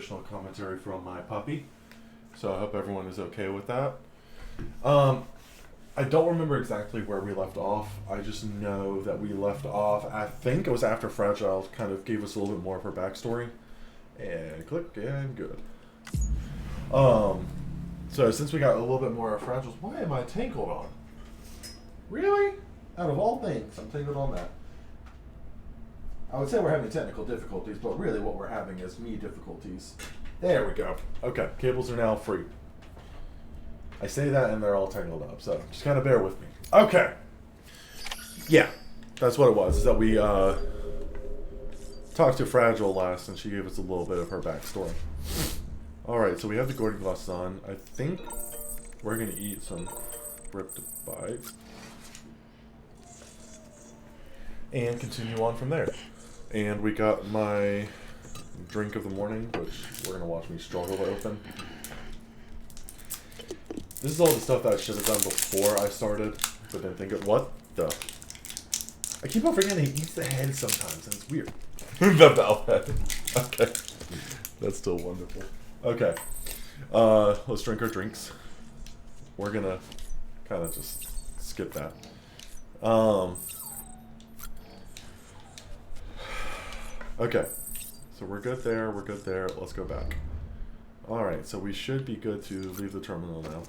additional commentary from my puppy. So I hope everyone is okay with that. I don't remember exactly where we left off. I just know that we left off, I think it was after Fragile kind of gave us a little bit more of her backstory. And click, and good. So since we got a little bit more of Fragile's, why am I tangled on? Really? Out of all things, I'm tangled on that. I would say we're having technical difficulties, but really what we're having is me difficulties. There we go. Okay, cables are now free. I say that and they're all tangled up, so just kind of bear with me. Okay. Yeah, that's what it was, is that we talked to Fragile last and she gave us a little bit of her backstory. Alright, so we have the Gordon glasses on. I think we're going to eat some Kryptonite and continue on from there. And we got my drink of the morning, which we're going to watch me struggle to open. This is all the stuff that I should have done before I started, but then think of what the... I keep on forgetting he eats the head sometimes, and it's weird. The valve head. Okay. That's still wonderful. Okay. Let's drink our drinks. We're going to kind of just skip that. Okay, so we're good there, let's go back. Alright, so we should be good to leave the terminal now.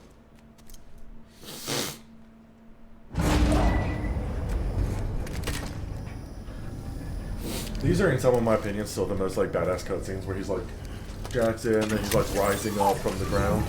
These are, in some of my opinions, still the most like badass cutscenes where he's like, jacks in, and he's like rising up from the ground.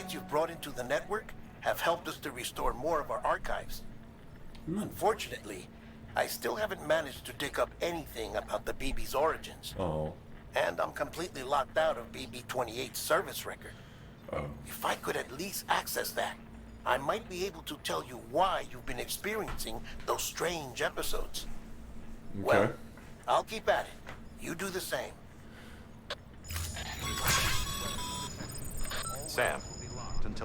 You've brought into the network have helped us to restore more of our archives. Unfortunately, I still haven't managed to dig up anything about the BB's origins. Oh. And I'm completely locked out of BB-28's service record. Oh. If I could at least access that, I might be able to tell you why you've been experiencing those strange episodes. Okay. Well, I'll keep at it. You do the same. Sam,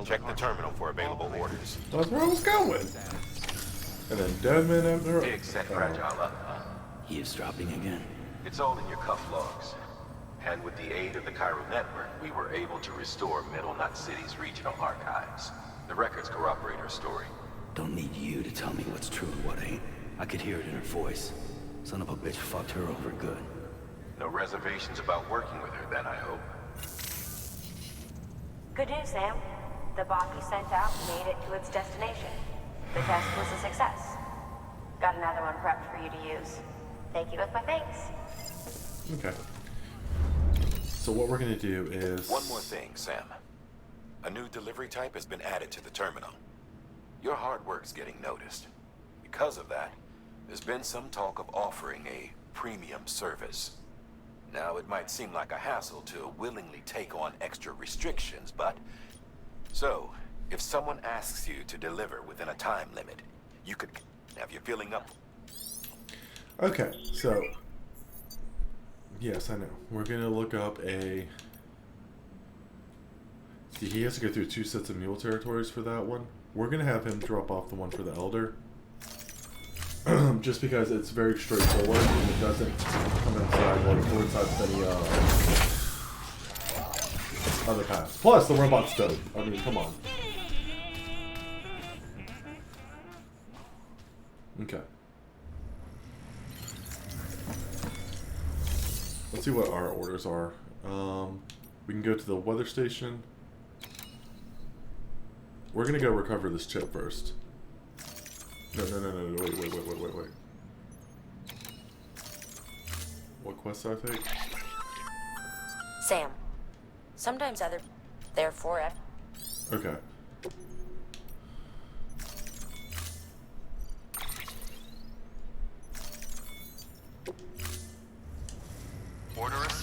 check the terminal for available orders. That's where I was going. And then Deadman after... Big set Fragile up. Eavesdropping again. It's all in your cuff logs. And with the aid of the Cairo network, we were able to restore Middle Knot City's regional archives. The records corroborate her story. Don't need you to tell me what's true and what ain't. I could hear it in her voice. Son of a bitch fucked her over good. No reservations about working with her then, I hope. Good news, Sam. The bomb you sent out made it to its destination. The test was a success. Got another one prepped for you to use. Thank you with my thanks. Okay. So what we're going to do is... One more thing, Sam. A new delivery type has been added to the terminal. Your hard work's getting noticed. Because of that, there's been some talk of offering a premium service. Now, it might seem like a hassle to willingly take on extra restrictions, but... So, if someone asks you to deliver within a time limit, you could have your filling up. Okay, so... Yes, I know. We're going to look up a... See, he has to go through 2 sets of mule territories for that one. We're going to have him drop off the one for the Elder. Just because it's very straightforward and it doesn't come inside like coincides with any other paths. Plus, the robot's dope. I mean, come on. Okay. Let's see what our orders are. We can go to the weather station. We're gonna go recover this chip first. No, wait. What quest do I take? Sam, sometimes they're forever. Okay.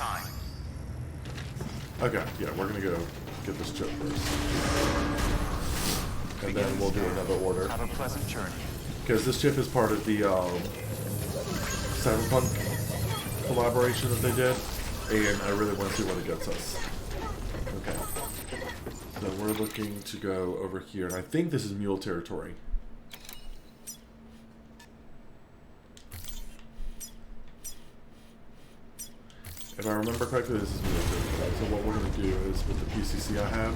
time. Okay, yeah, we're gonna go get this chip first. And then we'll do another order. Have a pleasant journey. Because this chip is part of the Cyberpunk collaboration that they did. And I really want to see what it gets us. Okay. So we're looking to go over here. And I think this is mule territory. If I remember correctly, this is mule territory. So what we're going to do is, with the PCC I have,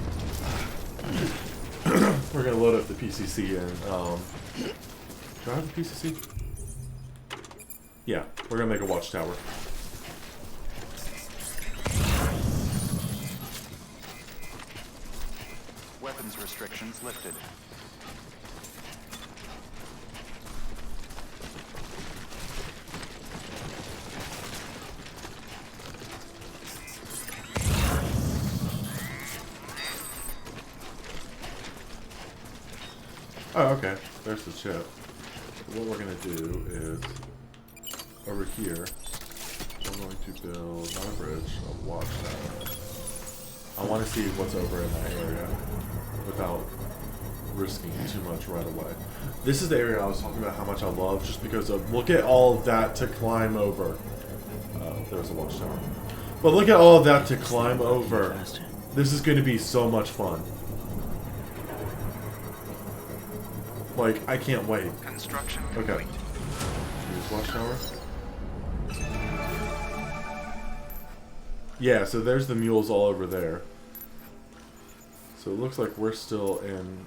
we're going to load up the PCC and, do I have the PCC? Yeah, we're going to make a watchtower. Weapons restrictions lifted. Oh, okay. There's the chip. What we're going to do is, over here, we're going to build, not a bridge, a watchtower. I want to see what's over in that area without risking too much right away. This is the area I was talking about how much I love, just because of, look at all of that to climb over. There's a watchtower. But look at all of that to climb over. This is going to be so much fun. Like, I can't wait. Construction Okay. complete. Here's watchtower. Yeah, so there's the mules all over there. So it looks like we're still in...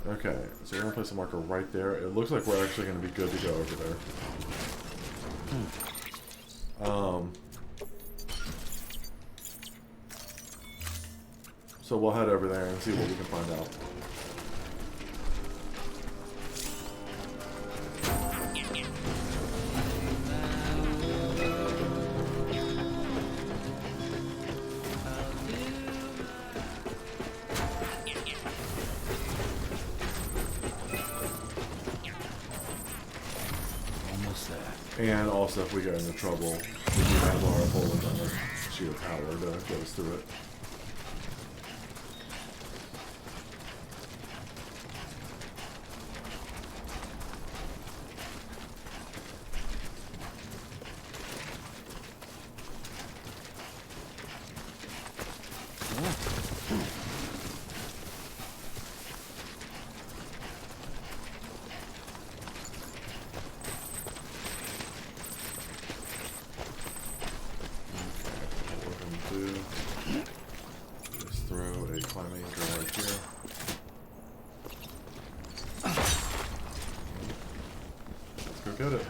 Okay, so we're going to place a marker right there. It looks like we're actually going to be good to go over there. So we'll head over there and see what we can find out. And also, if we get into trouble, we do have our bullet on our sheet of power to get us through it. Just throw a climbing anchor right here. Let's go get it.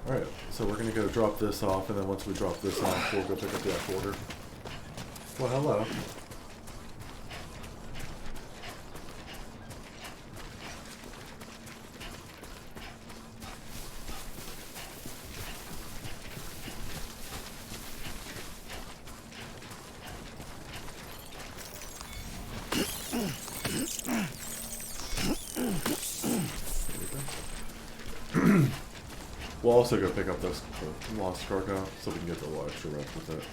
Alright, so we're gonna go drop this off, and then once we drop this off, we'll go pick up the F order. Well, hello. We'll also go pick up this lost cargo so we can get a little extra rest with it.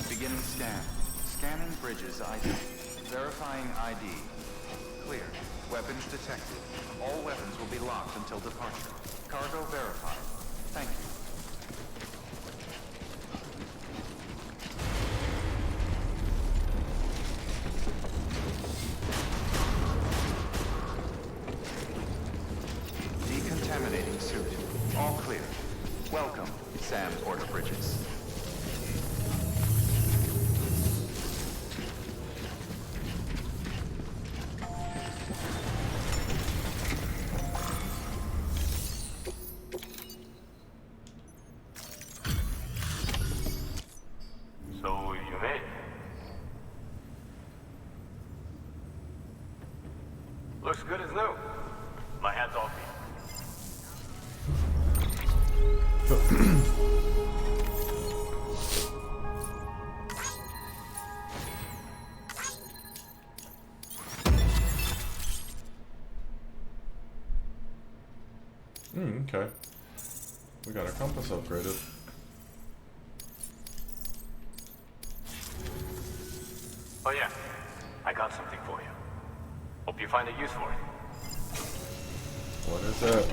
Beginning scan. Scanning bridges ID. Verifying ID. Clear. Weapons detected. All weapons will be locked until departure. Cargo verified. Thank you. suit. All clear. Welcome, Sam Porter-Bridges. So you made it. Looks good as new. My hat's off to you. Okay. We got our compass upgraded. Oh yeah, I got something for you. Hope you find a use for it. What is it?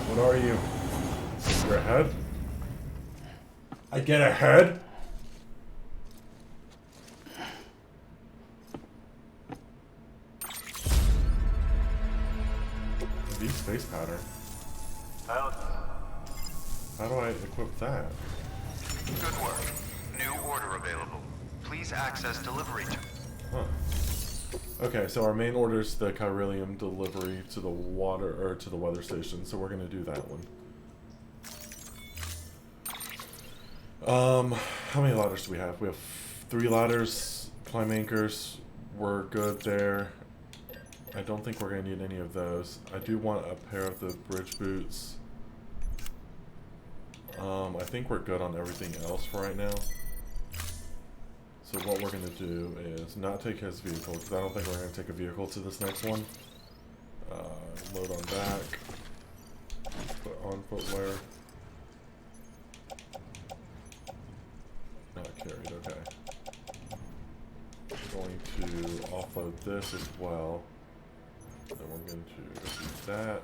What are you? Your head? I get a head? V space pattern. How do I equip that? Good work. New order available. Please access delivery. Huh. Okay, so our main order is the chiralium delivery to the water or to the weather station, so we're gonna do that one. How many ladders do we have? We have 3 ladders, climb anchors. We're good there. I don't think we're gonna need any of those. I do want a pair of the bridge boots. I think we're good on everything else for right now. So what we're going to do is not take his vehicle, because I don't think we're going to take a vehicle to this next one. Load on back. Put on footwear. Not carried, okay. Going to offload this as well. Then we're going to do that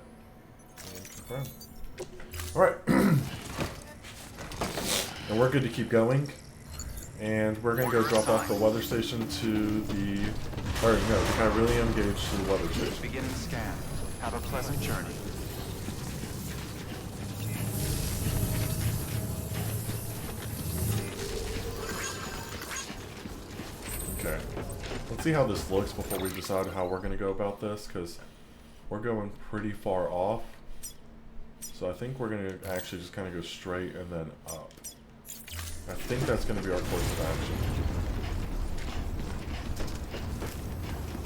and confirm. Alright. And we're good to keep going. And we're going to go drop off the weather station to the... Or no, the chiralium gauge to the weather station. Beginning scan. Have a pleasant journey. Okay. Let's see how this looks before we decide how we're going to go about this, because we're going pretty far off. So I think we're going to actually just kind of go straight and then up. I think that's going to be our course of action.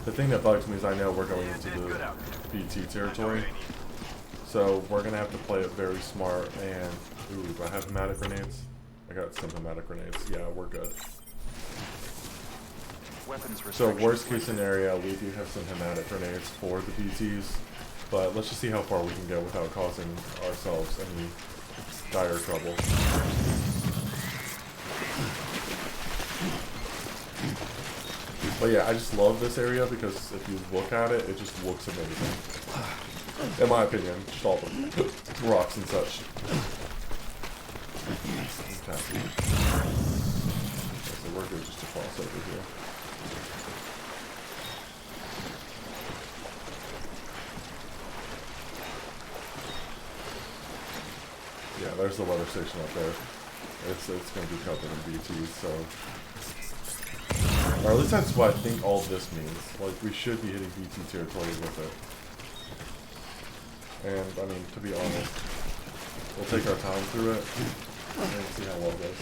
The thing that bugs me is I know we're going into the BT territory. So we're going to have to play it very smart and... Ooh, do I have hematic grenades? I got some hematic grenades. Yeah, we're good. So worst case scenario, we do have some hematic grenades for the BTs. But let's just see how far we can go without causing ourselves any dire trouble. But yeah, I just love this area because if you look at it, it just looks amazing. In my opinion, just all the rocks and such. Okay. So we're good just to cross over here. Yeah, there's the weather station up there. It's going to be covered in BTs, so... Or at least that's what I think all this means. Like, we should be hitting BT territory with it. And, I mean, to be honest, we'll take our time through it and see how well it goes.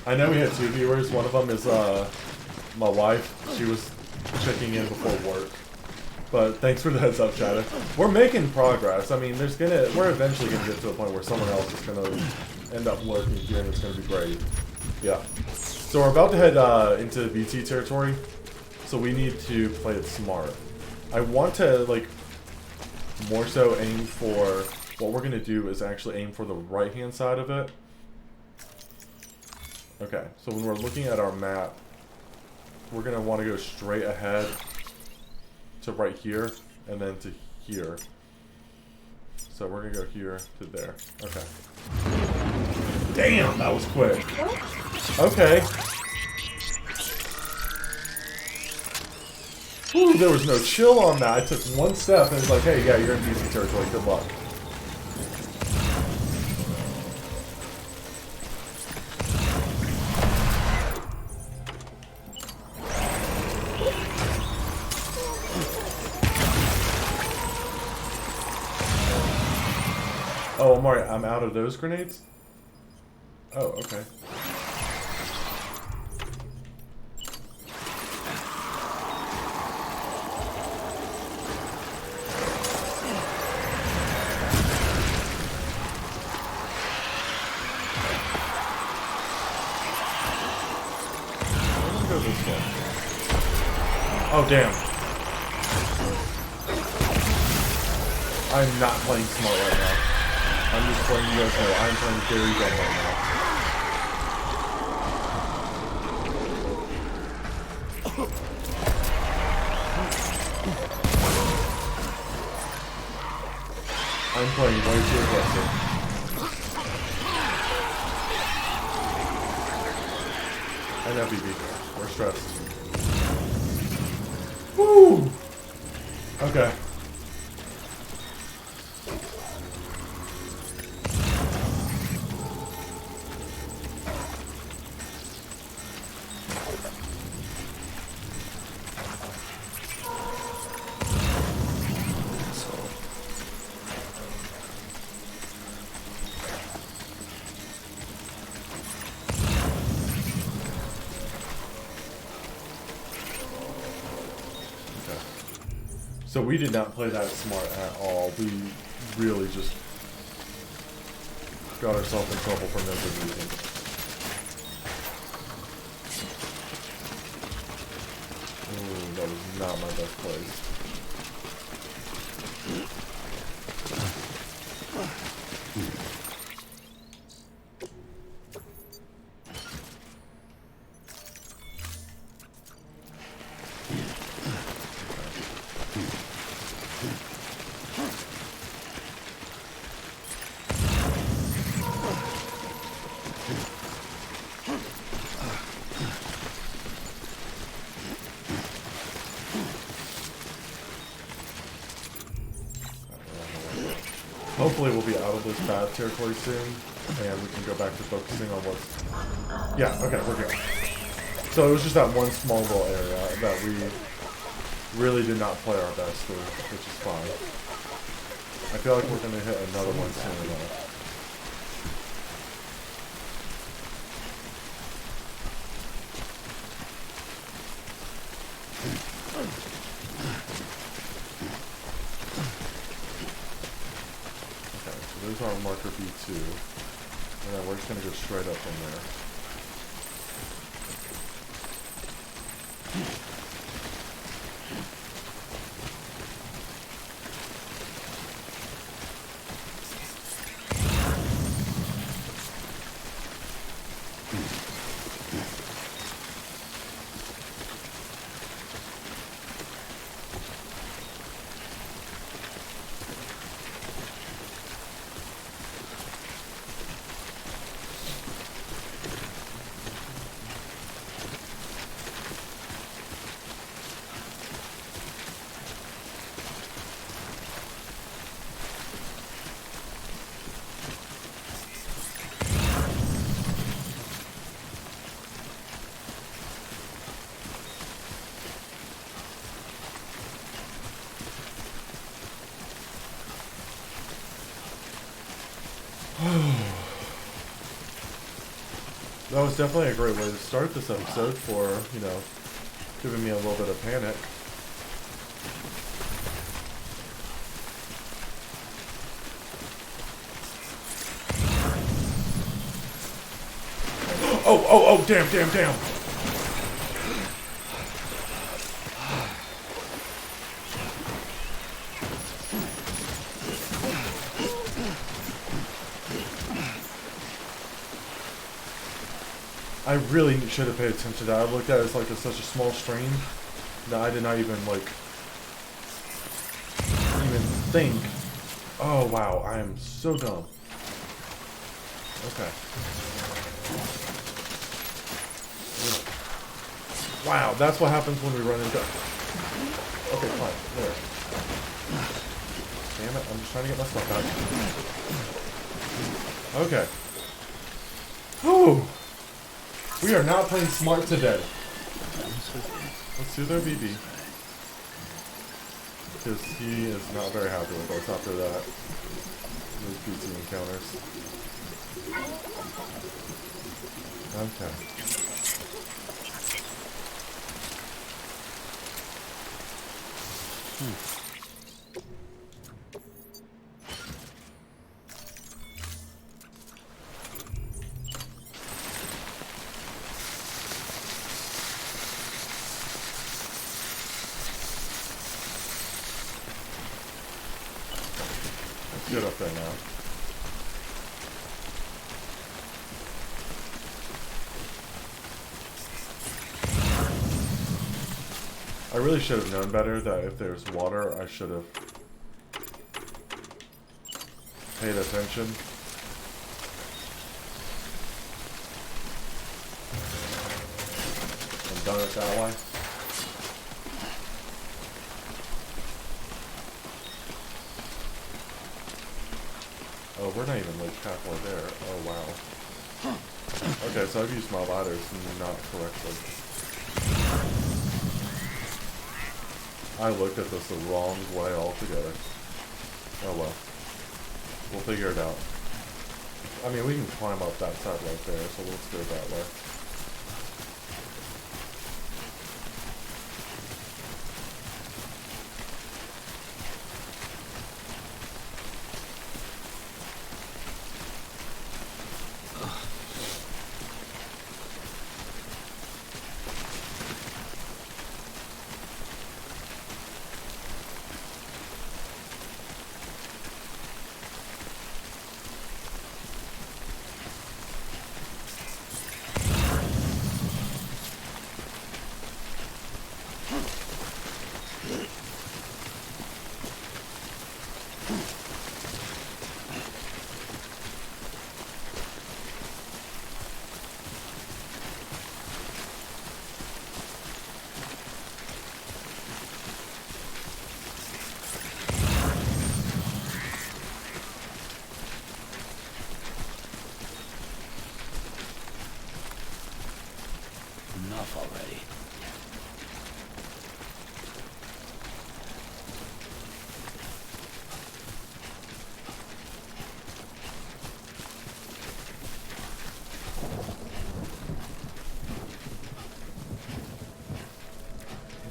I know we had 2 viewers. One of them is my wife. She was checking in before work. But thanks for the heads up, Chad. We're making progress. I mean, we're eventually gonna get to a point where someone else is gonna end up lurking here, and it's gonna be great. Yeah. So we're about to head into BT territory, so we need to play it smart. I want to like more so aim for what we're gonna do is actually aim for the right-hand side of it. Okay. So when we're looking at our map, we're gonna want to go straight ahead to right here, and then to here. So we're gonna go here to there. Okay. Damn, that was quick. Okay. Ooh, there was no chill on that. I took one step and it's like, hey, yeah, you're in BC territory. Good luck. Oh, I'm alright. I'm out of those grenades? Oh, okay. Let's go this way. Oh, damn. I'm not playing smart right now. I'm just playing, you guys know, I'm playing very dumb right now. I'm playing way too aggressive. I know, BB. We're stressed. Woo! Okay. So we did not play that smart at all. We really just got ourselves in trouble for no good reason. Ooh, that was not my best place. Hopefully we'll be out of this bad territory soon, and we can go back to focusing on what's... Yeah, okay, we're good. So it was just that one small little area that we really did not play our best through, which is fine. I feel like we're going to hit another one soon enough. There's our marker B2, and then we're just going to go straight up from there. That was definitely a great way to start this episode for, you know, giving me a little bit of panic. Oh, damn. I really should have paid attention to that. I looked at it as like such a small stream that I did not even think. Oh wow, I am so dumb. Okay. Wow, that's what happens when we run into... Okay, fine. There. Damn it, I'm just trying to get my stuff out. Okay. Whew. We are not playing smart today. Let's do their BB. Because he is not very happy with us after that. His PT. encounters. Okay. Let's get up there now. I really should have known better that if there's water, I should have paid attention. And done it that way. Oh, we're not even like halfway there. Oh wow. Okay, so I've used my ladders not correctly. I looked at this the wrong way altogether. Oh well. We'll figure it out. I mean, we can climb up that side right there, so let's go that way. Enough already.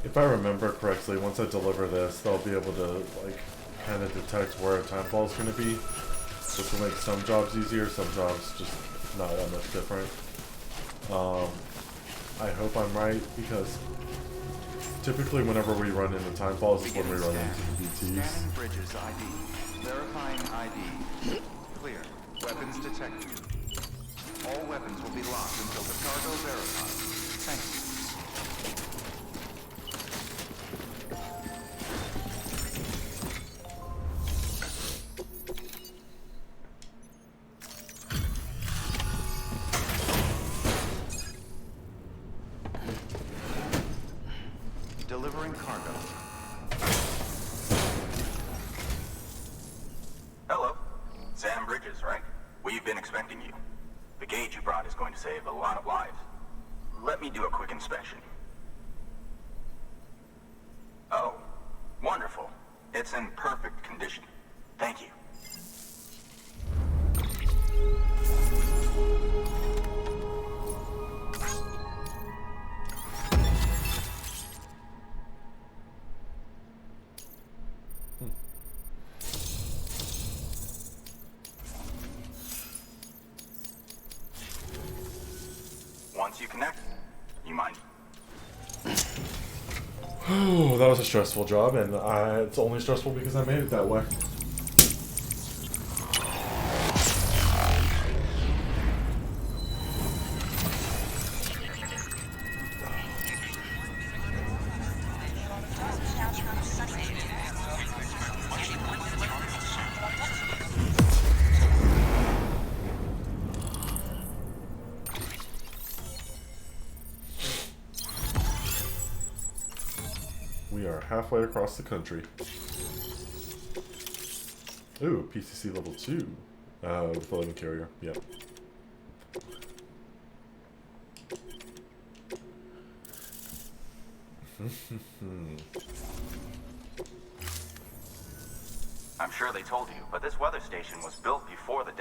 If I remember correctly, once I deliver this, they'll be able to, like, kind of detect where a time fall is going to be. Which will make some jobs easier, some jobs just not that much different. I hope I'm right, because typically whenever we run into time falls is when we run into the BTs. Scanning bridges ID. Verifying ID. Clear. Weapons detected. All weapons will be locked until the cargo verified. Thank you. Delivering cargo. Hello. Sam Bridges, right? We've been expecting you. The gauge you brought is going to save a lot of lives. Let me do a quick inspection. Oh, wonderful. It's in perfect condition. Thank you. Once you connect, you mind? Oh, that was a stressful job, and it's only stressful because I made it that way. We are halfway across the country. Ooh, PCC level 2. The floating carrier, yep. I'm sure they told you, but this weather station was built before the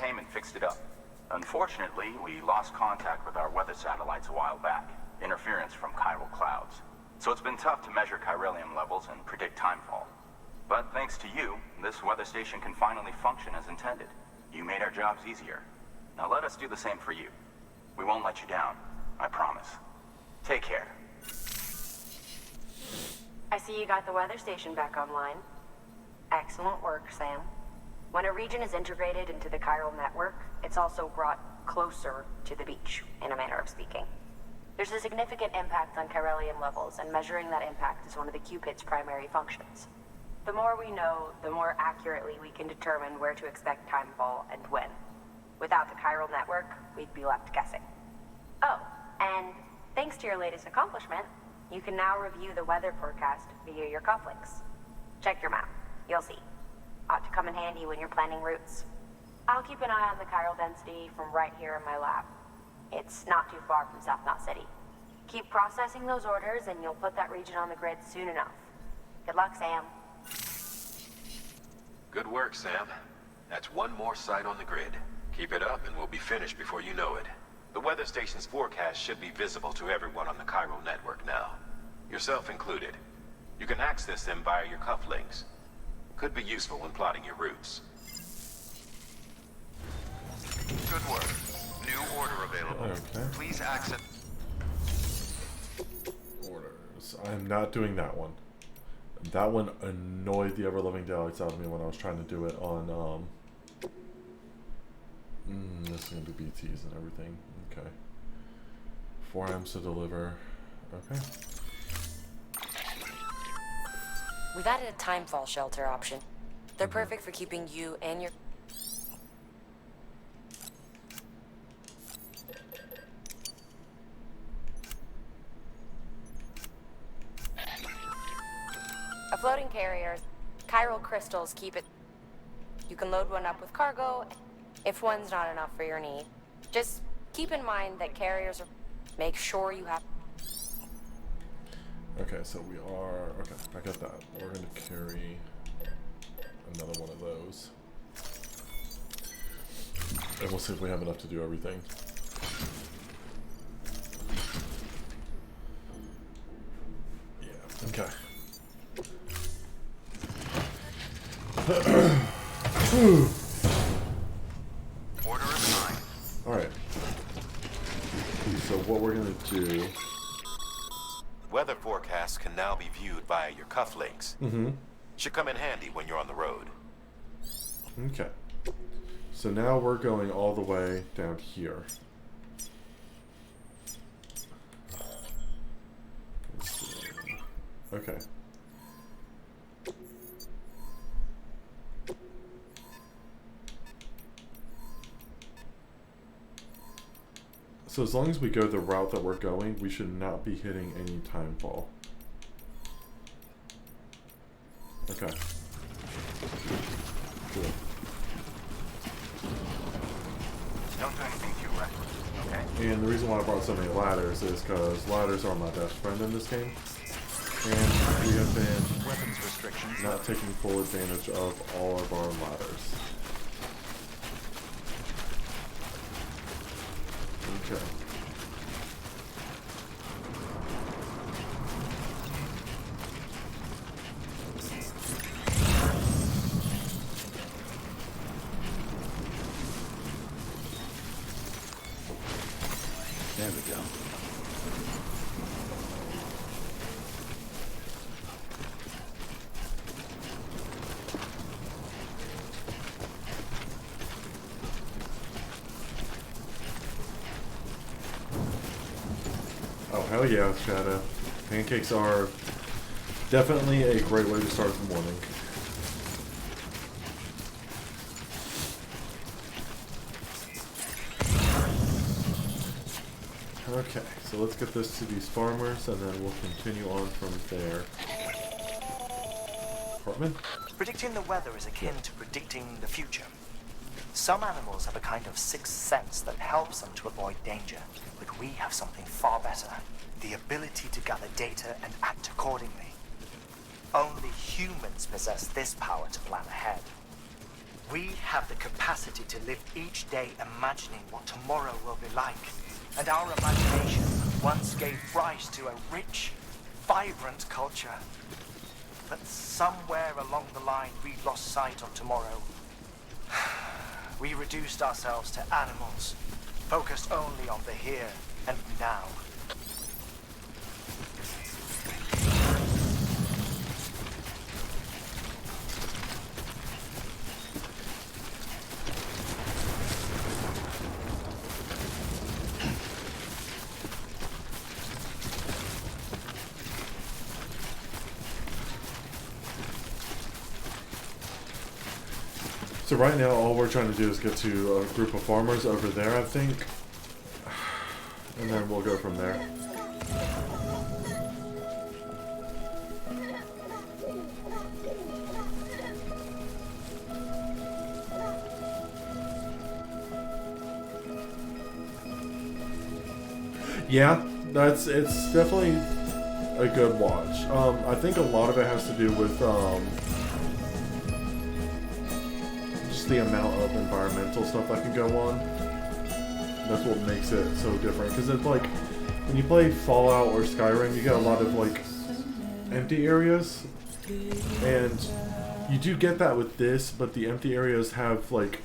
came and fixed it up. Unfortunately, we lost contact with our weather satellites a while back. Interference from chiral clouds. So it's been tough to measure chiralium levels and predict timefall. But thanks to you, this weather station can finally function as intended. You made our jobs easier. Now let us do the same for you. We won't let you down, I promise. Take care. I see you got the weather station back online. Excellent work, Sam. When a region is integrated into the chiral network, it's also brought closer to the beach, in a manner of speaking. There's a significant impact on chiralium levels, and measuring that impact is one of the Cupid's primary functions. The more we know, the more accurately we can determine where to expect timefall and when. Without the chiral network, we'd be left guessing. Oh, and thanks to your latest accomplishment, you can now review the weather forecast via your cufflinks. Check your map. You'll see. Ought to come in handy when you're planning routes. I'll keep an eye on the chiral density from right here in my lab. It's not too far from South Knot City. Keep processing those orders and you'll put that region on the grid soon enough. Good luck, Sam. Good work, Sam. That's one more site on the grid. Keep it up and we'll be finished before you know it. The weather station's forecast should be visible to everyone on the chiral network now. Yourself included. You can access them via your cufflinks. Could be useful when plotting your routes. Good work. New order available. Okay. Please access... Orders. I'm not doing that one. That one annoyed the ever-loving daylights out of me when I was trying to do it on, this is going to be BTs and everything. Okay. 4 items to deliver. Okay. We've added a timefall shelter option. They're perfect for keeping you and your... A floating carrier. Chiral crystals keep it... You can load one up with cargo if one's not enough for your need. Just keep in mind that carriers are... Make sure you have... Okay, so we are... Okay, I got that. We're going to carry another one of those. And we'll see if we have enough to do everything. Yeah, okay. Order assigned. Alright. So what we're going to do... Weather forecasts can now be viewed via your cufflinks. Should come in handy when you're on the road. Okay. So now we're going all the way down here. Let's see. Okay. So as long as we go the route that we're going, we should not be hitting any timefall. Okay. Cool. Don't do anything too reckless, okay? And the reason why I brought so many ladders is because ladders are my best friend in this game. And we have been Weapons restrictions. not taking full advantage of all of our ladders. Okay. There we go. Oh, hell yeah, Shadow. Pancakes are definitely a great way to start the morning. Okay, so let's get this to these farmers and then we'll continue on from there. Hartman? Predicting the weather is akin to predicting the future. Some animals have a kind of sixth sense that helps them to avoid danger, but we have something far better. The ability to gather data and act accordingly. Only humans possess this power to plan ahead. We have the capacity to live each day imagining what tomorrow will be like. And our imagination once gave rise to a rich, vibrant culture. But somewhere along the line, we lost sight of tomorrow. We reduced ourselves to animals, focused only on the here and now. So right now, all we're trying to do is get to a group of farmers over there, I think. And then we'll go from there. Yeah, it's definitely a good watch. I think a lot of it has to do with just the amount of environmental stuff that can go on. That's what makes it so different. Because it's like when you play Fallout or Skyrim, you get a lot of like empty areas, and you do get that with this, but the empty areas have like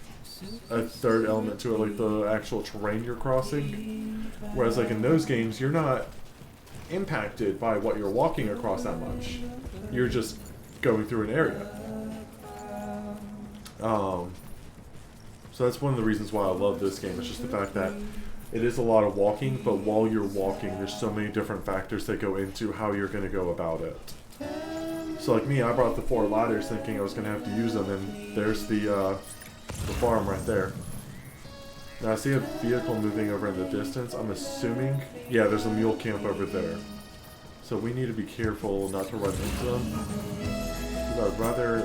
a third element to it, like the actual terrain you're crossing. Whereas like in those games, you're not impacted by what you're walking across that much. You're just going through an area. So that's one of the reasons why I love this game. It's just the fact that it is a lot of walking, but while you're walking, there's so many different factors that go into how you're going to go about it. So like me, I brought the 4 ladders thinking I was going to have to use them, and there's the farm right there. Now I see a vehicle moving over in the distance. I'm assuming, yeah, there's a mule camp over there. So we need to be careful not to run into them. Because I'd rather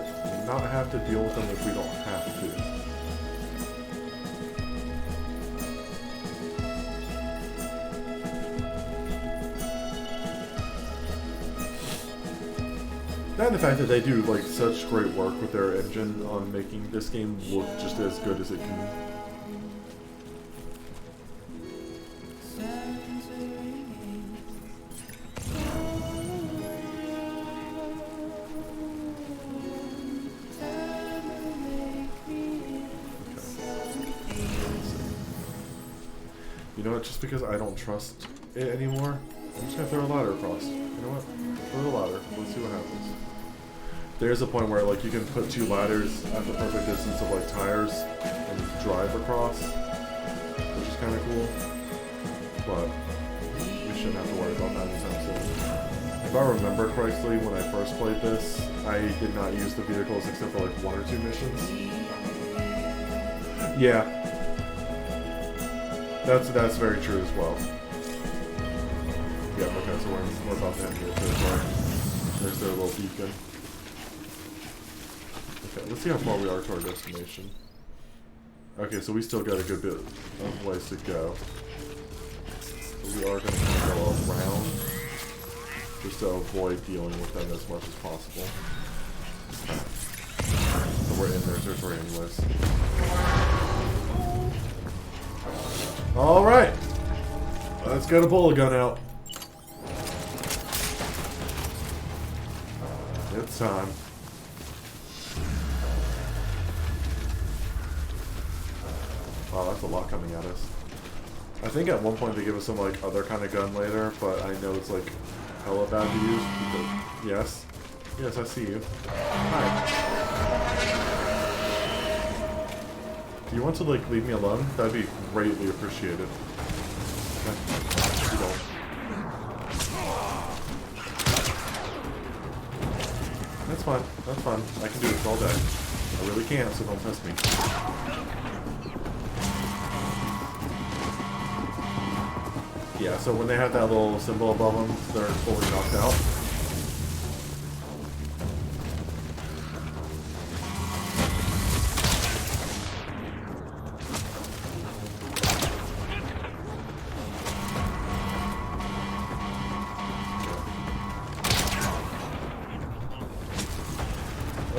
not have to deal with them if we don't have to. And the fact that they do like such great work with their engine on making this game look just as good as it can. You know what, just because I don't trust it anymore, I'm just gonna throw a ladder across. You know what? Throw the ladder. Let's see what happens. There's a point where like you can put 2 ladders at the perfect distance of like tires and drive across, which is kind of cool. But we shouldn't have to worry about that anytime soon. If I remember correctly, when I first played this, I did not use the vehicles except for like 1 or 2 missions. Yeah, that's very true as well. Yeah, okay, so we're about to enter the territory. There's their little beacon. Okay, let's see how far we are to our destination. Okay, so we still got a good bit of ways to go. But we are going to go around, just to avoid dealing with them as much as possible. So we're in their territory anyways. Alright! Let's get a bullet gun out. It's time. Wow, that's a lot coming at us. I think at one point they give us some like other kind of gun later, but I know it's like hella bad to use. Because, yes. Yes, I see you. Hi. Do you want to like leave me alone? That'd be greatly appreciated. Okay. You don't. That's fine. That's fine. I can do this all day. I really can, so don't test me. Yeah, so when they have that little symbol above them, they're fully knocked out.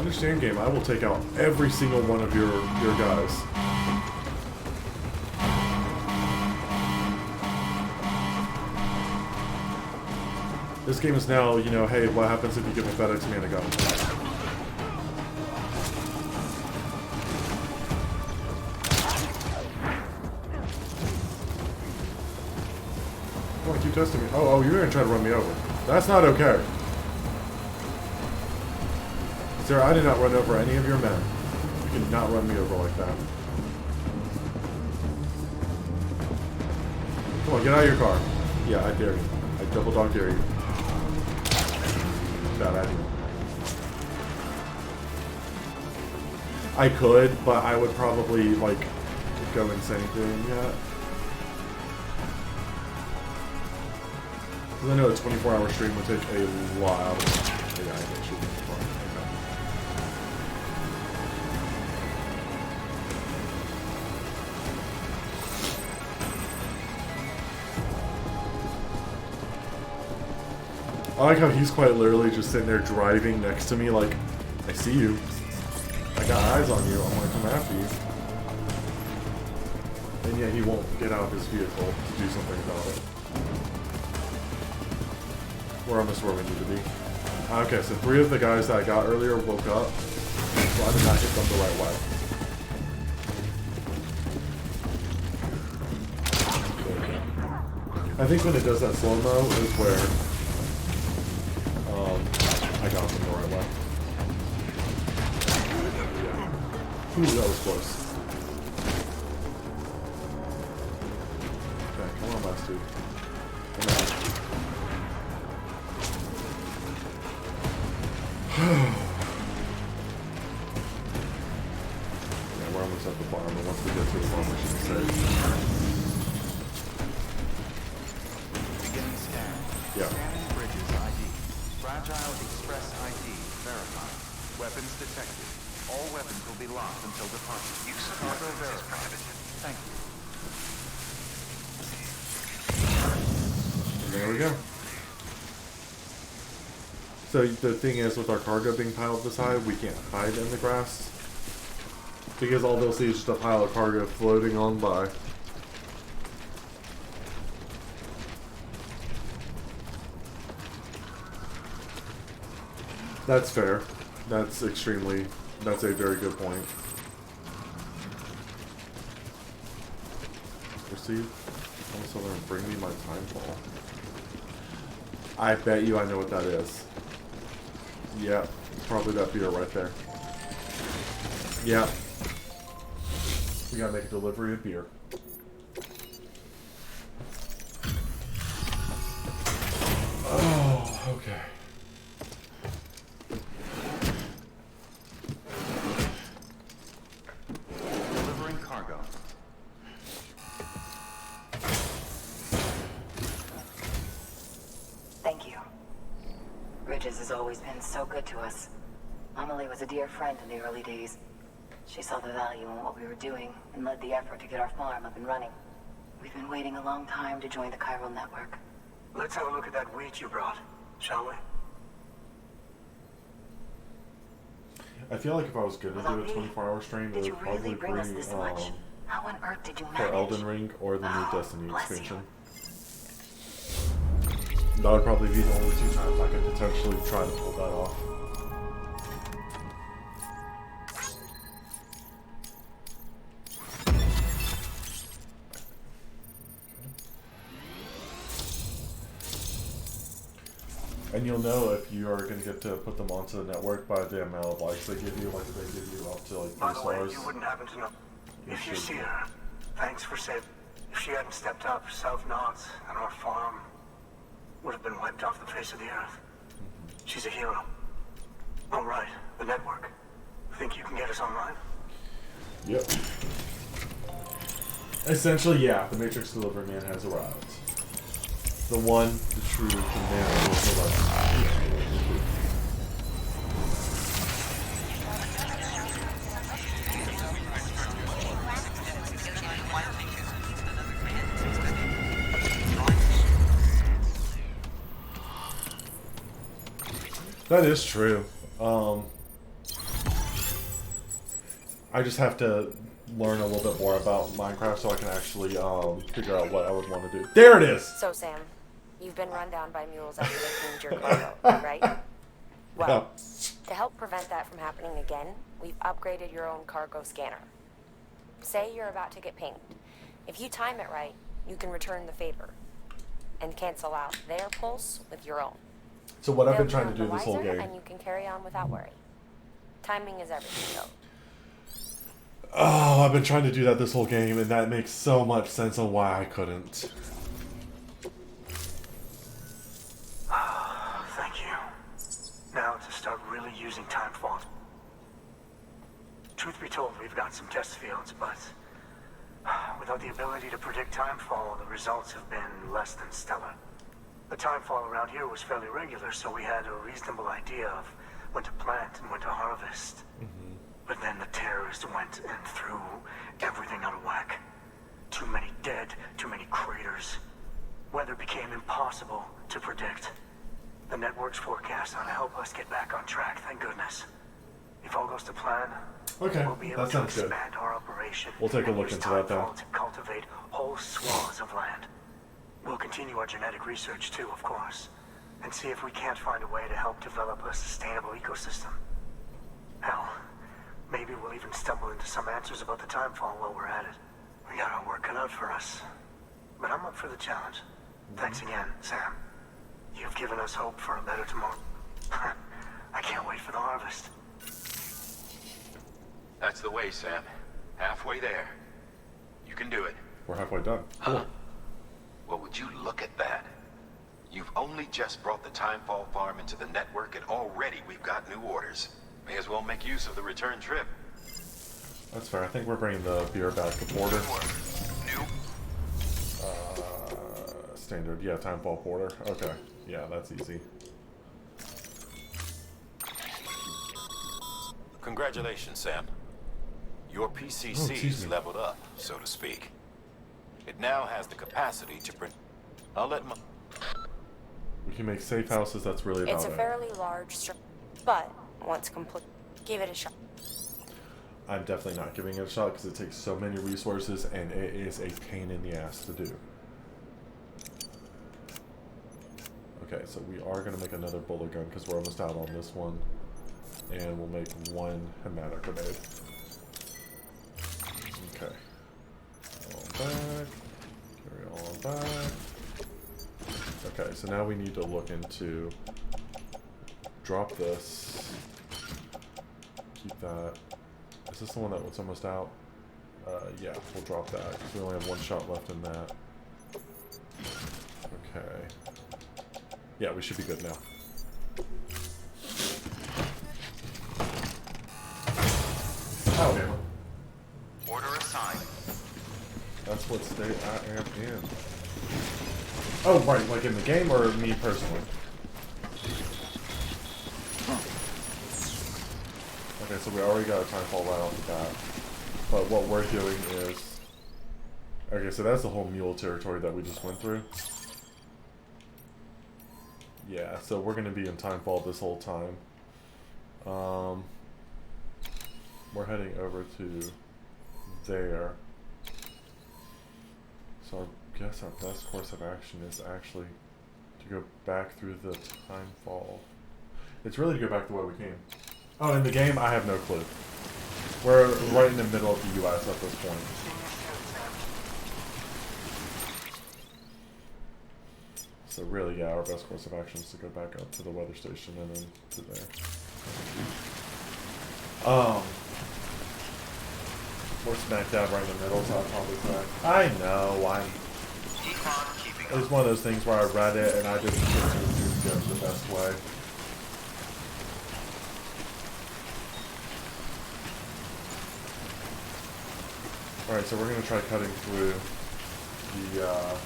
Understand, game. I will take out every single one of your guys. This game is now, you know, hey, what happens if you give a FedEx man a gun? Come on, keep testing me. Oh, you're gonna try to run me over. That's not okay. Sir, I did not run over any of your men. You cannot run me over like that. Come on, get out of your car. Yeah, I dare you. I double dog dare you. Bad idea. I could, but I would probably, like, go insane doing that. Because I know a 24-hour stream would take a lot out of it. Yeah, I think she'll be fine. I like how he's quite literally just sitting there driving next to me like, I see you. I got eyes on you. I'm gonna come after you. And yet he won't get out of his vehicle to do something about it. We're almost where we need to be. Okay, so 3 of the guys that I got earlier woke up. So I did not hit them the right way. I think when it does that slow-mo is where I got them the right way. Yeah. Ooh, that was close. Okay, come on, last dude. Come on. Yeah, we're almost at the farm, and once we get to the farm, we should be safe. Beginning scan. Yeah. Scanning bridges ID. Fragile Express ID verified. Weapons detected. All weapons will be locked until departure. Use of cargo verified. Thank you. And there we go. So the thing is, with our cargo being piled this high, we can't hide in the grass. Because all they'll see is just a pile of cargo floating on by. That's fair. That's a very good point. Receive. Also, they're gonna bring me my time ball. I bet you I know what that is. Yeah, probably that beer right there. Yeah. We gotta make a delivery of beer. Oh, okay. Delivering cargo. Thank you. Bridges has always been so good to us. Amelie was a dear friend in the early days. She saw the value in what we were doing and led the effort to get our farm up and running. We've been waiting a long time to join the chiral network. Let's have a look at that wheat you brought, shall we? I feel like if I was gonna do a 24-hour stream, it Did you would probably really bring us this much? How on earth did you manage? for Elden Ring or the new Destiny bless you. expansion. That would probably be the only 2 times I could potentially try to pull that off. And you'll know if you are going to get to put them onto the network by the amount of likes they give you, like if they give you up to like 3 By the way, stars. you wouldn't happen to know. You If you should. see her, thanks for saving. If she hadn't stepped up, South Knots and our farm would have been wiped off the face of the earth. She's a hero. All right, the network. Think you can get us online? Yep. Essentially, yeah, the Matrix Delivery Man has arrived. The one, the true command of the That is true. I just have to learn a little bit more about Minecraft so I can actually figure out what I would want to do. There it is! So, Sam, you've been run down by mules after they cleaned your cargo, right? Well, to help prevent that from happening again, we've upgraded your own cargo scanner. Say you're about to get pinged. If you time it right, you can return the favor and cancel out their pulse with your own. So what I've been They'll trying to be do this whole wiser, game. and you can carry on without worry. Timing is everything, though. Oh, I've been trying to do that this whole game, and that makes so much sense on why I couldn't. Thank you. Now to start really using Timefall. Truth be told, we've got some test fields, but without the ability to predict Timefall, the results have been less than stellar. The Timefall around here was fairly regular, so we had a reasonable idea of when to plant and when to harvest. But then the terrorists went and threw everything out of whack. Too many dead, too many craters. Weather became impossible to predict. The network's forecast ought to help us get back on track, thank goodness. If all goes to plan, Okay, we'll be able that to sounds good. expand our operation. We'll take a and look use into that then. Timefall to cultivate whole swaths of land. We'll continue our genetic research too, of course, and see if we can't find a way to help develop a sustainable ecosystem. Hell, maybe we'll even stumble into some answers about the Timefall while we're at it. We got our work cut out for us. But I'm up for the challenge. Thanks again, Sam. You've given us hope for a better tomorrow. I can't wait for the harvest. That's the way, Sam. Halfway there. You can do it. We're halfway done. Huh? Well, would you look at that? You've only just brought the Timefall farm into the network, and already we've got new orders. May as well make use of the return trip. That's fair. I think we're bringing the beer back to Porter. Standard. Yeah, Timefall Porter. Okay. Yeah, that's easy. Congratulations, Sam. Your PCC's leveled up, so to speak. It now has the capacity to print. I'll let my... We can make safe houses, that's really about It's a it. fairly large structure, but once complete, give it a shot. I'm definitely not giving it a shot because it takes so many resources and it is a pain in the ass to do. Okay, so we are going to make another bullet gun because we're almost out on this one. And we'll make one hematic grenade. Okay. All back. Carry all back. Okay, so now we need to look into... Drop this. Keep that. Is this the one that was almost out? Yeah, we'll drop that because we only have one shot left in that. Okay. Yeah, we should be good now. Oh, damn. Order assigned. That's what state I am in. Oh, right, like in the game or me personally? Okay, so we already got a Timefall right off the bat. But what we're doing is... Okay, so that's the whole mule territory that we just went through. Yeah, so we're going to be in Timefall this whole time. We're heading over to there. So I guess our best course of action is actually to go back through the Timefall. It's really to go back the way we came. Oh, in the game, I have no clue. We're right in the middle of the US at this point. So really, yeah, our best course of action is to go back up to the weather station and then to there. We're smack dab right in the middle, so I'll probably cry. I know, it's one of those things where I read it and I just couldn't do the best way. Alright, so we're going to try cutting through the,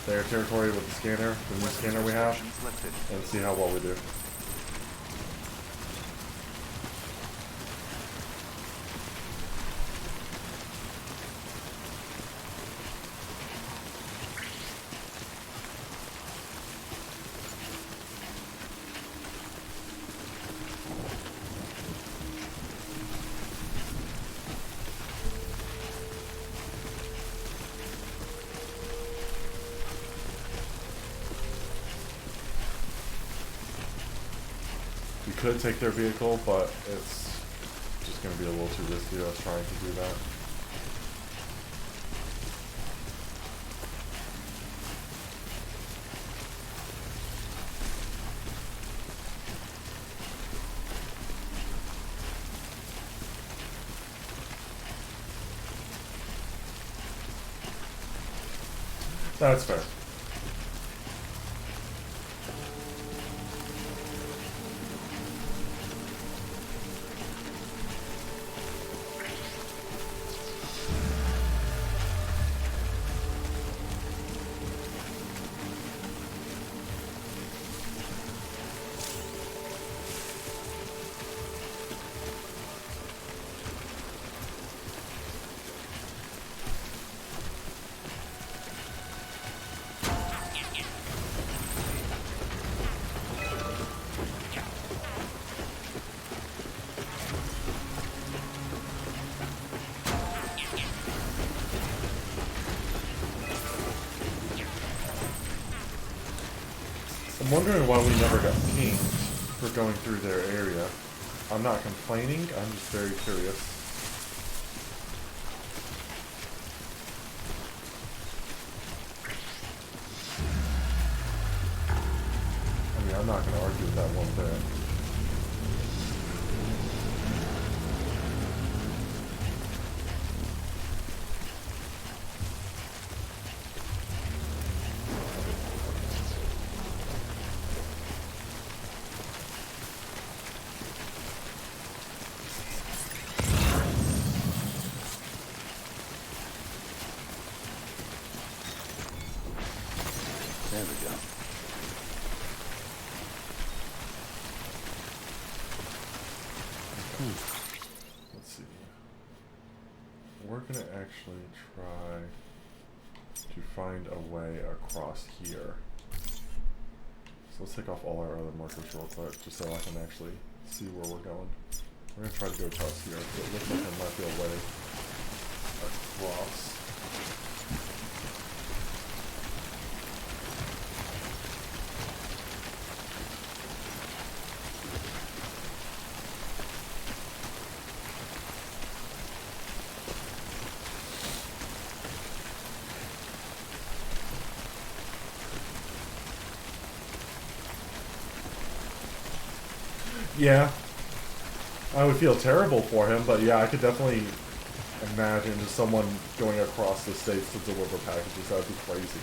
their territory with the scanner, the new scanner we have, and see how well we do. could take their vehicle, but it's just going to be a little too risky to us trying to do that. That's fair. I'm wondering why we never got pinged for going through their area. I'm not complaining, I'm just very curious. I mean, I'm not going to argue with that one bit. There we go. Let's see. We're gonna actually try to find a way across here. So let's take off all our other markers real quick, just so I can actually see where we're going. We're gonna try to go across here. So it looks like there might be a way across. Yeah, I would feel terrible for him, but yeah, I could definitely imagine just someone going across the states to deliver packages. That would be crazy.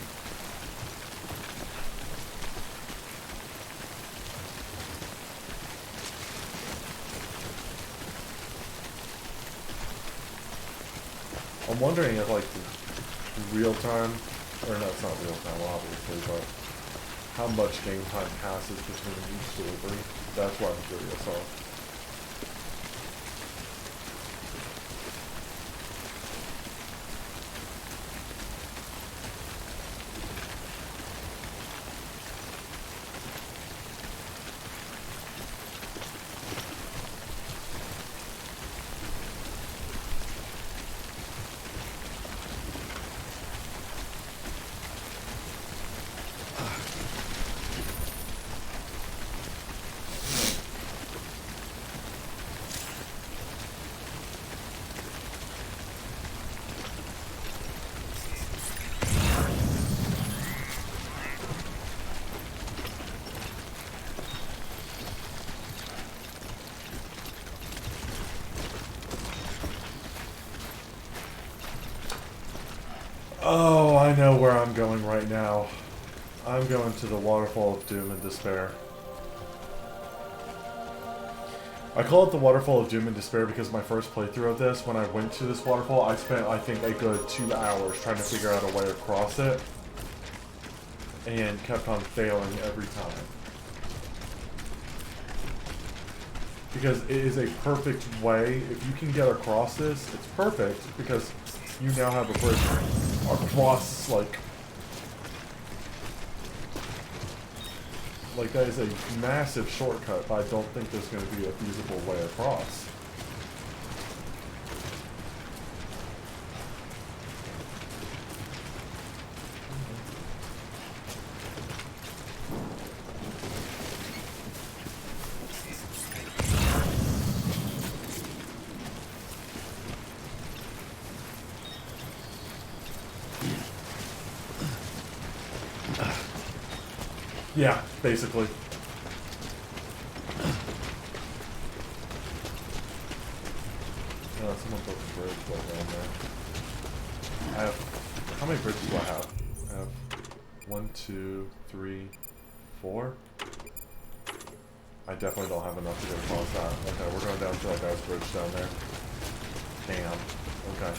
I'm wondering if, like, the real time, or no, it's not real time, obviously, but how much game time passes between each delivery. That's what I'm curious of. Oh, I know where I'm going right now. I'm going to the Waterfall of Doom and Despair. I call it the Waterfall of Doom and Despair because my first playthrough of this, when I went to this waterfall, I spent, I think, a good 2 hours trying to figure out a way across it. And kept on failing every time. Because it is a perfect way, if you can get across this, it's perfect because you now have a bridge across, like that is a massive shortcut, but I don't think there's going to be a feasible way across. Yeah, basically. Someone built a bridge right down there. I have... How many bridges do I have? I have 1, 2, 3, 4. I definitely don't have enough to get across that. Okay, we're going down to that guy's bridge down there. Damn. Okay.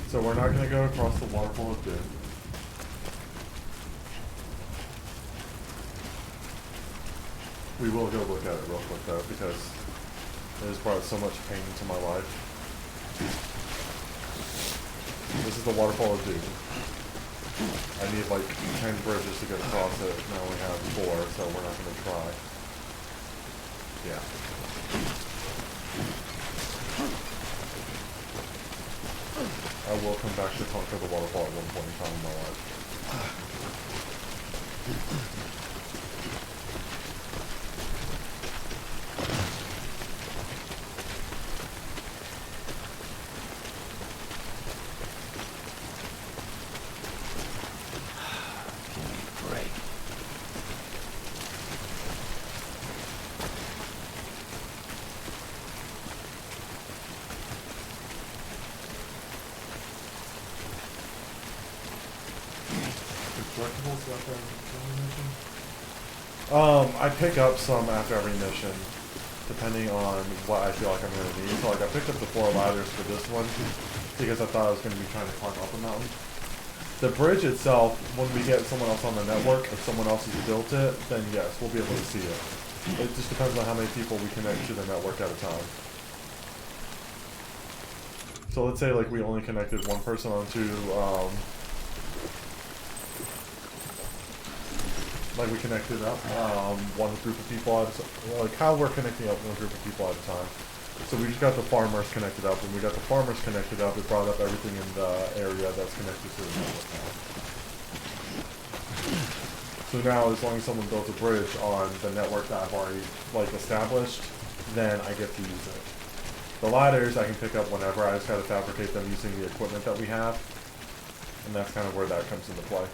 So we're not going to go across the waterfall of doom. We will go look at it real quick though, because it has brought so much pain to my life. This is the waterfall of doom. I need like 10 bridges to get across it, and I only have 4, so we're not going to try. Yeah. I will come back to conquer the waterfall at one point in time in my life. Give me a break. I pick up some after every mission, depending on what I feel like I'm going to need. So like I picked up the 4 ladders for this one, because I thought I was going to be trying to climb up a mountain. The bridge itself, when we get someone else on the network, if someone else has built it, then yes, we'll be able to see it. It just depends on how many people we connect to the network at a time. So let's say like we only connected one person onto, like we connected up one group of people at a time, like how we're connecting up one group of people at a time. So we just got the farmers connected up. When we got the farmers connected up, it brought up everything in the area that's connected to the network now. So now, as long as someone builds a bridge on the network that I've already like established, then I get to use it. The ladders I can pick up whenever. I just got to fabricate them using the equipment that we have, and that's kind of where that comes into play.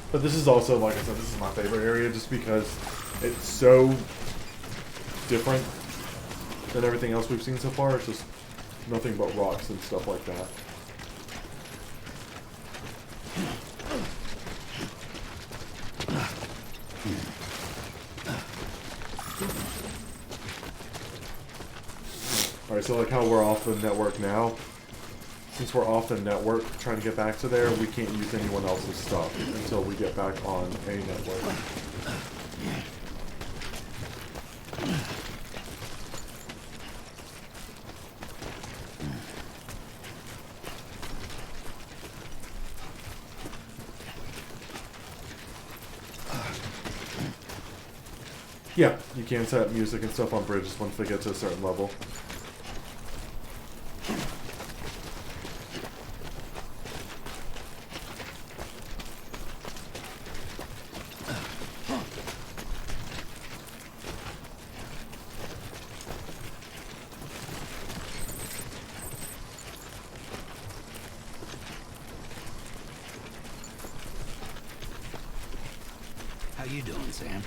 But this is also, like I said, this is my favorite area just because it's so different than everything else we've seen so far. It's just nothing but rocks and stuff like that. Alright, so like how we're off the network now. Since we're off the network trying to get back to there, we can't use anyone else's stuff until we get back on a network. Yeah, you can set music and stuff on bridges once they get to a certain level. How you doing, Sam?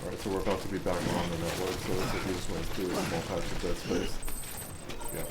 Alright, so we're about to be back on the network, so looks like we just went through a small patch of dead space. Yeah.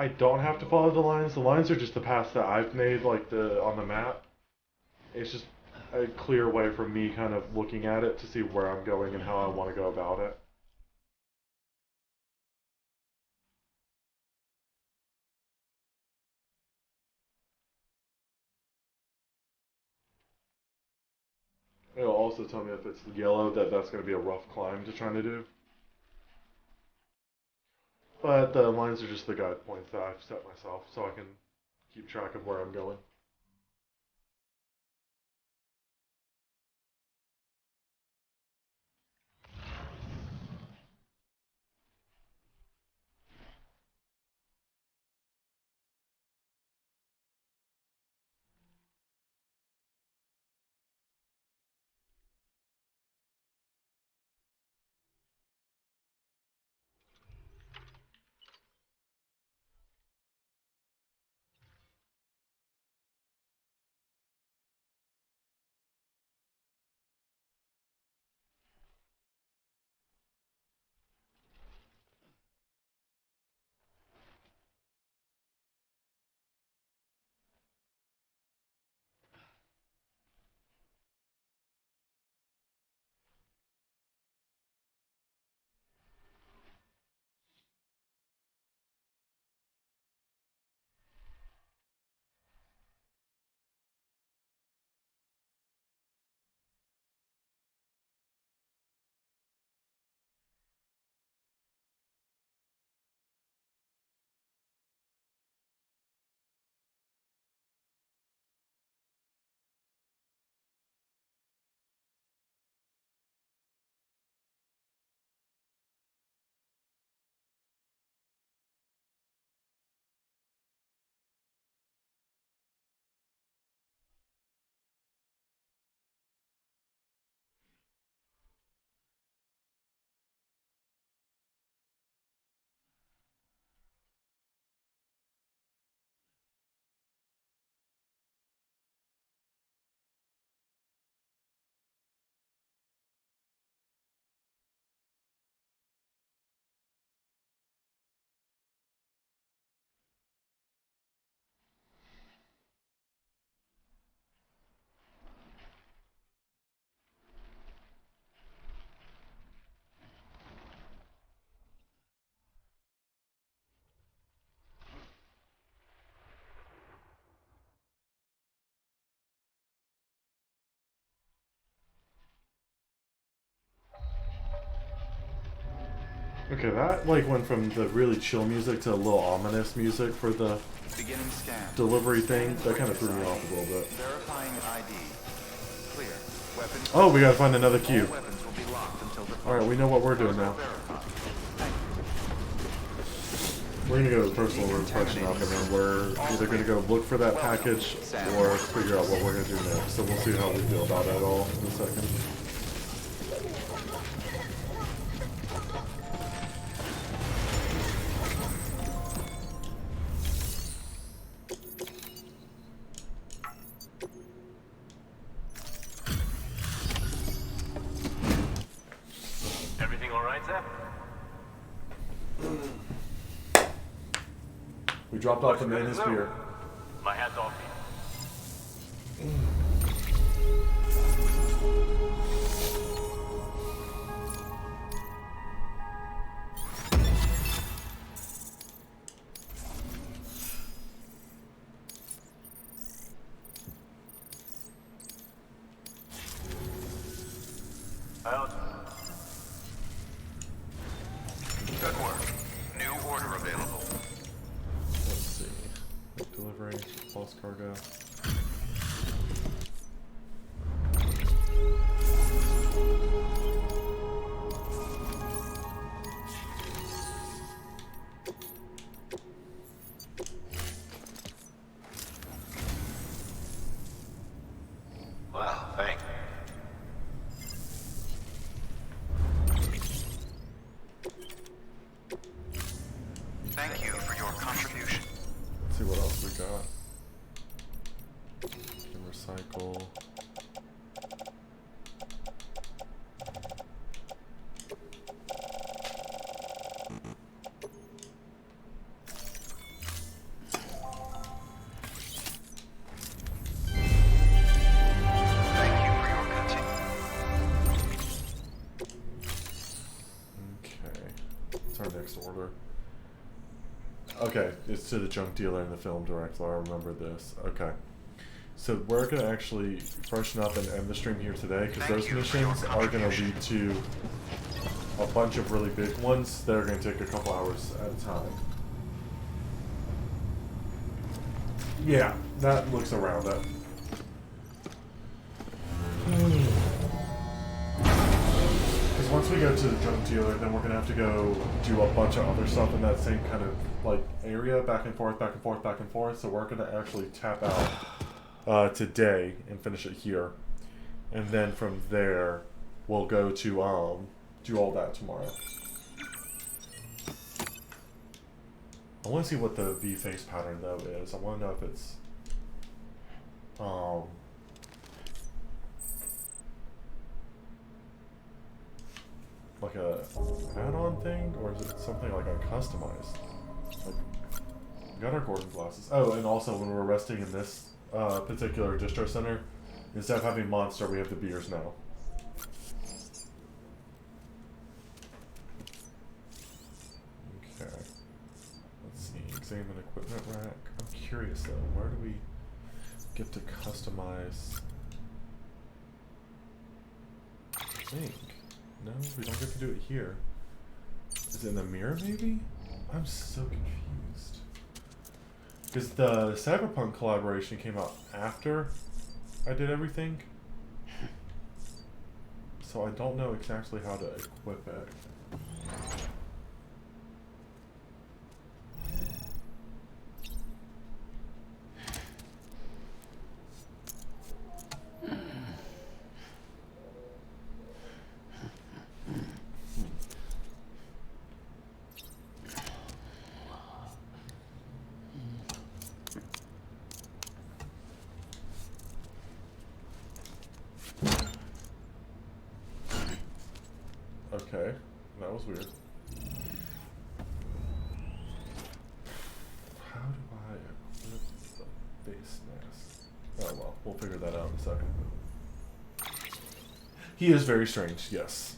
I don't have to follow the lines. The lines are just the paths that I've made, like on the map. It's just a clear way for me kind of looking at it to see where I'm going and how I want to go about it. It'll also tell me if it's yellow that that's going to be a rough climb to try to do. But the lines are just the guide points that I've set myself so I can keep track of where I'm going. Okay, that like went from the really chill music to a little ominous music for the delivery thing. That kind of threw me off a little bit. Verifying ID. Clear. Weapons. Oh, we gotta find another cube. Alright, we know what we're doing now. We're gonna go to the personal inspection up, and then we're either gonna go look for that package or figure out what we're gonna do next. So we'll see how we feel about it all in a second. Everything all right, Zep? We dropped off the man his beer. My hat's off to you. Good work. New order available. Let's see. Delivery, false cargo. Wow, thanks. Thank you for your contribution. Let's see what else we got. Can recycle. Okay, it's to the junk dealer and the film director. I remember this. Okay. So we're going to actually freshen up and end the stream here today, because those missions are going to lead to a bunch of really big ones that are going to take a couple hours at a time. Yeah, that looks around it. Because once we go to the junk dealer, then we're going to have to go do a bunch of other stuff in that same kind of like area, back and forth, back and forth, back and forth. So we're going to actually tap out today and finish it here. And then from there, we'll go to do all that tomorrow. I want to see what the V-face pattern though is. I want to know if it's like a add-on thing, or is it something like customized? Like, we got our Gordon glasses. Oh, and also when we're resting in this particular distro center, instead of having Monster, we have the beers now. Okay. Let's see. Examine equipment rack. I'm curious though. Where do we get to customize? I think. No, we don't get to do it here. Is it in the mirror, maybe? I'm so confused. Because the Cyberpunk collaboration came out after I did everything. So I don't know exactly how to equip it. Okay, that was weird. How do I equip the face mask? Oh well, we'll figure that out in a second. He is very strange, yes.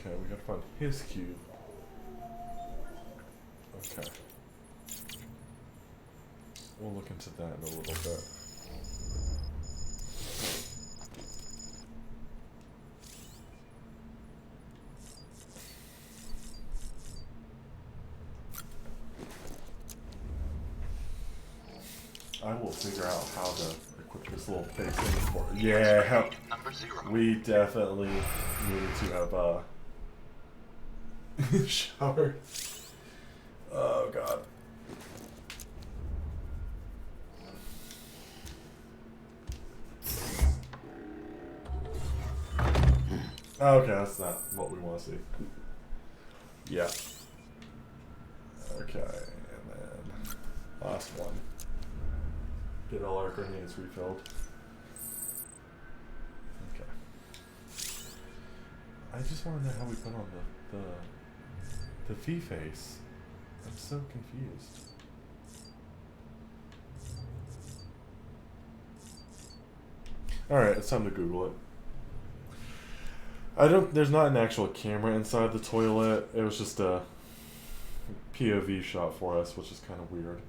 Okay, we gotta find his cube. Okay. We'll look into that in a little bit. I will figure out how to equip this little face thing for. Yeah, we definitely needed to have shower. Oh god. Okay, that's not what we want to see. Yeah. Okay, and then last one. Get all our grenades refilled. Okay. I just want to know how we put on the V-face. I'm so confused. Alright, it's time to Google it. There's not an actual camera inside the toilet. It was just a POV shot for us, which is kind of weird.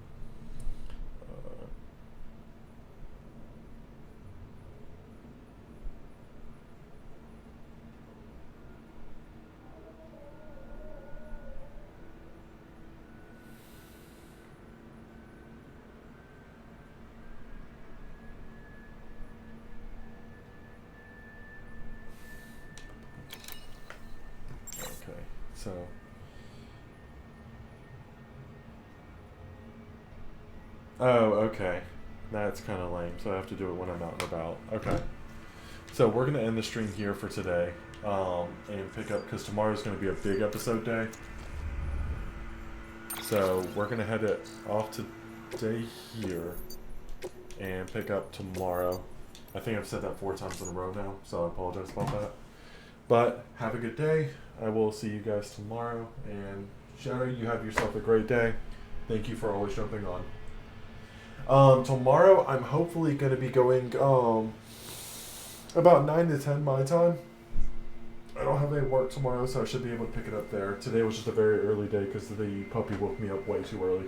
So. Oh, okay. That's kind of lame, so I have to do it when I'm out and about. Okay. So we're going to end the stream here for today, and pick up, because tomorrow's going to be a big episode day. So we're going to head it off today here, and pick up tomorrow. I think I've said that 4 times in a row now, so I apologize about that. But have a good day. I will see you guys tomorrow, and Shadow, you have yourself a great day. Thank you for always jumping on. Tomorrow I'm hopefully going to be going about 9 to 10 my time. I don't have any work tomorrow, so I should be able to pick it up there. Today was just a very early day because the puppy woke me up way too early.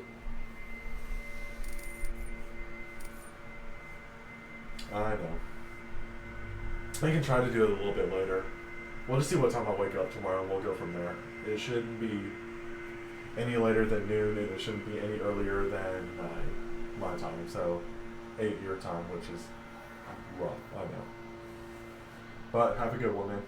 I know. I can try to do it a little bit later. We'll just see what time I wake up tomorrow, and we'll go from there. It shouldn't be any later than noon, and it shouldn't be any earlier than 9 my time, so 8 your time, which is rough, I know. But have a good one, man.